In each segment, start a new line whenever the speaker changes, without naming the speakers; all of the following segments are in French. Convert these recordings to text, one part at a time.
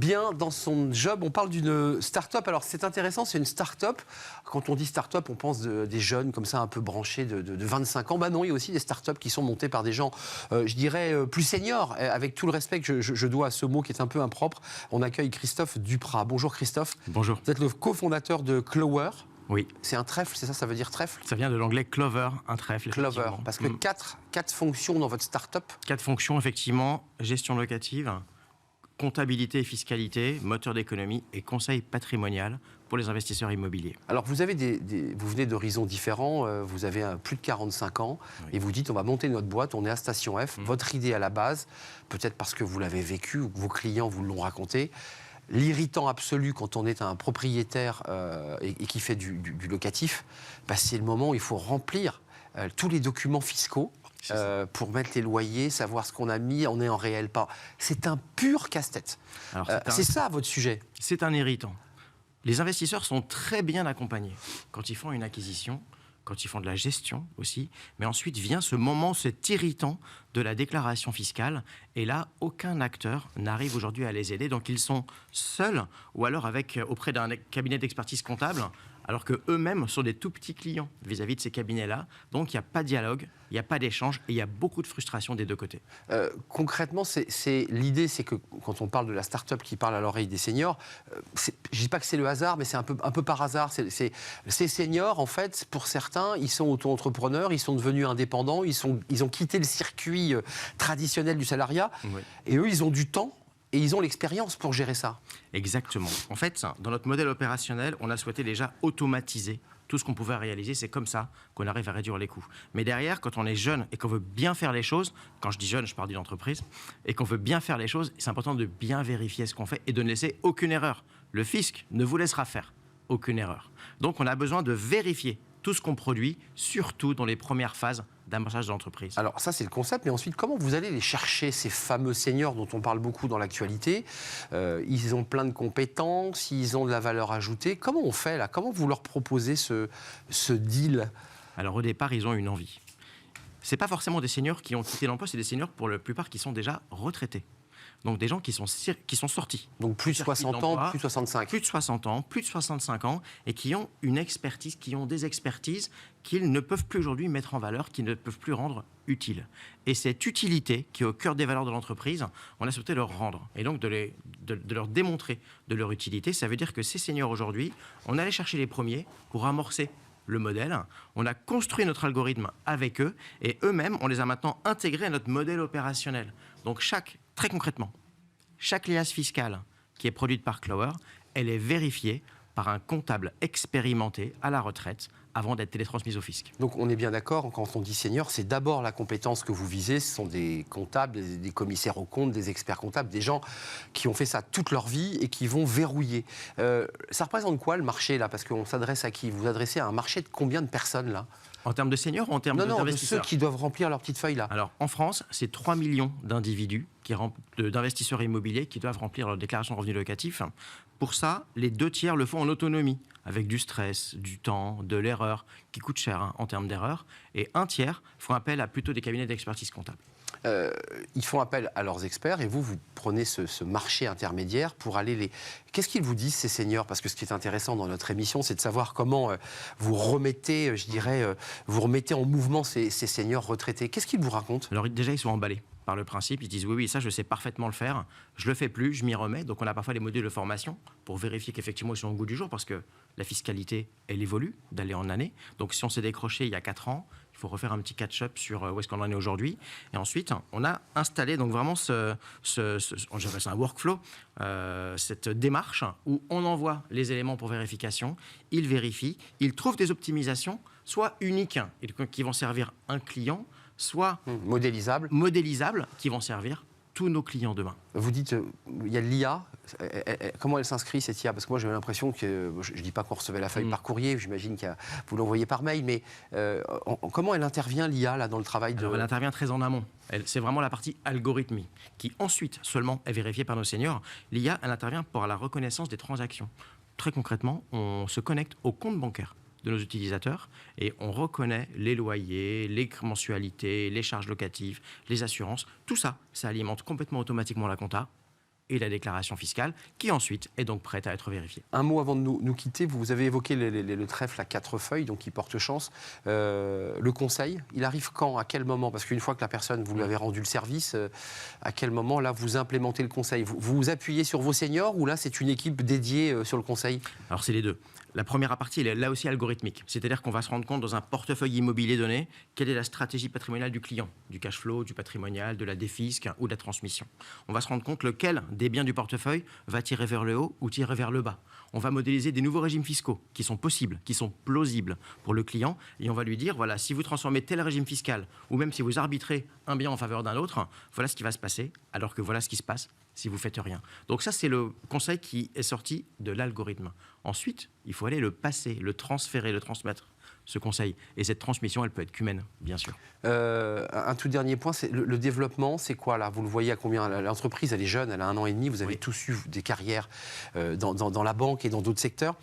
bien dans son job. On parle d'une start-up. Alors, c'est intéressant, c'est une start-up. Quand on dit start-up, on pense des jeunes comme ça, un peu branchés de 25 ans. Bah non, il y a aussi des start-up qui sont montées par des gens, je dirais, plus seniors. Avec tout le respect que je dois à ce mot qui est un peu impropre, on accueille Christophe Duprat. Bonjour Christophe.
Bonjour.
Vous êtes le cofondateur de Clover.
Oui.
C'est un trèfle, c'est ça, ça veut dire trèfle?
Ça vient de l'anglais clover, un trèfle.
Clover, parce que quatre fonctions dans votre start-up.
4 fonctions, effectivement, gestion locative, comptabilité et fiscalité, moteur d'économie et conseil patrimonial pour les investisseurs immobiliers.
Alors, vous avez vous venez d'horizons différents, vous avez plus de 45 ans, oui. Et vous dites, on va monter notre boîte, on est à Station F. Votre idée à la base, peut-être parce que vous l'avez vécu ou que vos clients vous l'ont raconté, l'irritant absolu quand on est un propriétaire et qui fait du locatif, bah, c'est le moment où il faut remplir tous les documents fiscaux pour mettre les loyers, savoir ce qu'on a mis, on est en réel pas. C'est un pur casse-tête. C'est ça votre sujet.
C'est un irritant. Les investisseurs sont très bien accompagnés quand ils font une acquisition, quand ils font de la gestion aussi, mais ensuite vient ce moment, cet irritant de la déclaration fiscale, et là, aucun acteur n'arrive aujourd'hui à les aider, donc ils sont seuls, ou alors auprès d'un cabinet d'expertise comptable, alors qu'eux-mêmes sont des tout petits clients vis-à-vis de ces cabinets-là, donc il n'y a pas de dialogue, il n'y a pas d'échange, et il y a beaucoup de frustration des deux côtés.
Concrètement, l'idée, c'est que quand on parle de la start-up qui parle à l'oreille des seniors, je ne dis pas que c'est le hasard, mais c'est un peu par hasard. Ces seniors, en fait, pour certains, ils sont auto-entrepreneurs, ils sont devenus indépendants, ils ont quitté le circuit traditionnel du salariat, oui. Et eux, ils ont du temps. Et ils ont l'expérience pour gérer ça.
Exactement. En fait, dans notre modèle opérationnel, on a souhaité déjà automatiser tout ce qu'on pouvait réaliser. C'est comme ça qu'on arrive à réduire les coûts. Mais derrière, quand on est jeune et qu'on veut bien faire les choses, quand je dis jeune, je parle d'une entreprise, et qu'on veut bien faire les choses, c'est important de bien vérifier ce qu'on fait et de ne laisser aucune erreur. Le fisc ne vous laissera faire aucune erreur. Donc, on a besoin de vérifier tout ce qu'on produit, surtout dans les premières phases d'amorçage de l'entreprise.
Alors ça, c'est le concept, mais ensuite, comment vous allez les chercher, ces fameux seniors dont on parle beaucoup dans l'actualité? Ils ont plein de compétences, ils ont de la valeur ajoutée. Comment on fait là? Comment vous leur proposez ce deal?
Alors au départ, ils ont une envie. Ce n'est pas forcément des seniors qui ont quitté l'emploi, c'est des seniors pour la plupart qui sont déjà retraités. Donc des gens qui sont sortis.
Donc plus de 60 ans, plus de 65.
Plus de 60 ans, plus de 65 ans, et qui ont une expertise, qui ont des expertises qu'ils ne peuvent plus aujourd'hui mettre en valeur, qu'ils ne peuvent plus rendre utiles. Et cette utilité, qui est au cœur des valeurs de l'entreprise, on a souhaité leur rendre. Et donc de leur démontrer de leur utilité. Ça veut dire que ces seniors aujourd'hui, on allait chercher les premiers pour amorcer le modèle, on a construit notre algorithme avec eux, et eux-mêmes, on les a maintenant intégrés à notre modèle opérationnel. Donc très concrètement, chaque liasse fiscale qui est produite par Clover, elle est vérifiée par un comptable expérimenté à la retraite avant d'être télétransmise au fisc.
Donc on est bien d'accord, quand on dit senior, c'est d'abord la compétence que vous visez, ce sont des comptables, des commissaires aux comptes, des experts comptables, des gens qui ont fait ça toute leur vie et qui vont verrouiller. Ça représente quoi le marché là? Parce qu'on s'adresse à qui? Vous vous adressez à un marché de combien de personnes là?
En termes de seniors ou en termes d'investisseurs?
Non, de ceux qui doivent remplir leur petite feuille là.
Alors en France, c'est 3 millions d'individus, d'investisseurs immobiliers qui doivent remplir leur déclaration de revenus locatifs. Pour ça, les 2/3 le font en autonomie, avec du stress, du temps, de l'erreur, qui coûte cher en termes d'erreur. Et 1/3 font appel à plutôt des cabinets d'expertise comptable.
Ils font appel à leurs experts et vous prenez ce marché intermédiaire pour aller les... Qu'est-ce qu'ils vous disent, ces seniors? Parce que ce qui est intéressant dans notre émission, c'est de savoir comment vous remettez, vous remettez en mouvement ces seniors retraités. Qu'est-ce qu'ils vous racontent?
Alors déjà, ils sont emballés par le principe. Ils disent oui, ça, je sais parfaitement le faire. Je le fais plus, je m'y remets. Donc on a parfois des modules de formation pour vérifier qu'effectivement, ils sont au goût du jour parce que la fiscalité, elle évolue d'année en année. Donc si on s'est décroché il y a 4 ans, il faut refaire un petit catch-up sur où est-ce qu'on en est aujourd'hui. Et ensuite, on a installé donc vraiment j'appelle ça un workflow, cette démarche où on envoie les éléments pour vérification, ils vérifient, ils trouvent des optimisations, soit uniques, qui vont servir un client, soit
modélisables,
qui vont servir tous nos clients demain.
Vous dites, il y a de l'IA. Comment elle s'inscrit, cette IA? Parce que moi, j'avais l'impression que, je ne dis pas qu'on recevait la feuille par courrier, j'imagine que vous l'envoyez par mail, mais comment elle intervient, l'IA, là, dans le travail de...
Alors, elle intervient très en amont. C'est vraiment la partie algorithmie, qui ensuite seulement est vérifiée par nos seniors. L'IA, elle intervient pour la reconnaissance des transactions. Très concrètement, on se connecte au compte bancaire de nos utilisateurs et on reconnaît les loyers, les mensualités, les charges locatives, les assurances. Tout ça, ça alimente complètement automatiquement la compta et la déclaration fiscale, qui ensuite est donc prête à être vérifiée.
Un mot avant de nous quitter, vous avez évoqué le trèfle à 4 feuilles, donc qui porte chance. Le conseil, il arrive quand, à quel moment? Parce qu'une fois que la personne, vous lui avez rendu le service, à quel moment, là, vous implémentez le conseil? Vous vous appuyez sur vos seniors ou là, c'est une équipe dédiée sur le conseil?
Alors, c'est les deux. La première partie, elle est là aussi algorithmique. C'est-à-dire qu'on va se rendre compte dans un portefeuille immobilier donné, quelle est la stratégie patrimoniale du client, du cash flow, du patrimonial, de la défisque ou de la transmission. On va se rendre compte lequel des biens du portefeuille va tirer vers le haut ou tirer vers le bas. On va modéliser des nouveaux régimes fiscaux qui sont possibles, qui sont plausibles pour le client. Et on va lui dire, voilà, si vous transformez tel régime fiscal, ou même si vous arbitrez un bien en faveur d'un autre, voilà ce qui va se passer, alors que voilà ce qui se passe si vous ne faites rien. Donc ça, c'est le conseil qui est sorti de l'algorithme. Ensuite, il faut aller le passer, le transférer, le transmettre, ce conseil. Et cette transmission, elle peut être qu'humaine, bien sûr.
Un tout dernier point, c'est le développement, c'est quoi là? Vous le voyez à combien? L'entreprise, elle est jeune, elle a 1 an et demi, vous avez tous eu des carrières dans la banque et dans d'autres secteurs.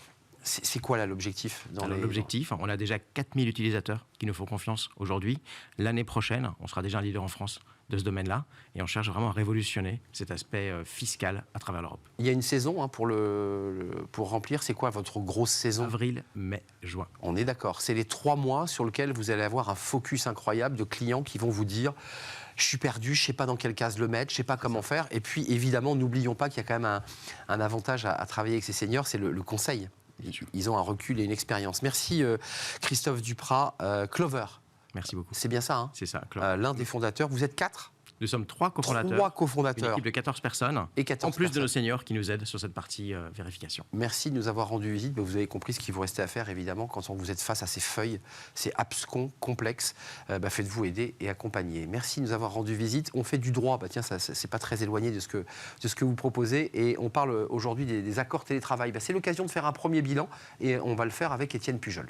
C'est quoi là l'objectif?
L'objectif, on a déjà 4000 utilisateurs qui nous font confiance aujourd'hui. L'année prochaine, on sera déjà un leader en France de ce domaine-là et on cherche vraiment à révolutionner cet aspect fiscal à travers l'Europe.
Il y a une saison pour remplir. C'est quoi votre grosse saison?
Avril, mai, juin.
On est d'accord. C'est les 3 mois sur lesquels vous allez avoir un focus incroyable de clients qui vont vous dire je suis perdu, je ne sais pas dans quelle case le mettre, je ne sais pas comment faire. Et puis évidemment, n'oublions pas qu'il y a quand même un avantage à travailler avec ces seniors, c'est le conseil. Ils ont un recul et une expérience. Merci Christophe Duprat. Clover.
Merci beaucoup.
C'est bien ça, hein?
C'est ça, Clover.
L'un des fondateurs. Vous êtes 4?
Nous sommes 3 cofondateurs.
3 cofondateurs.
Une équipe de 14 personnes.
Et 14
en plus
personnes.
de nos seniors qui nous aident sur cette partie vérification.
Merci de nous avoir rendu visite. Vous avez compris ce qu'il vous restait à faire, évidemment, quand vous êtes face à ces feuilles, ces abscons complexes. Faites-vous aider et accompagner. Merci de nous avoir rendu visite. On fait du droit. Tiens, ça, c'est pas très éloigné de ce que vous proposez. Et on parle aujourd'hui des accords télétravail. C'est l'occasion de faire un premier bilan et on va le faire avec Étienne Pujol.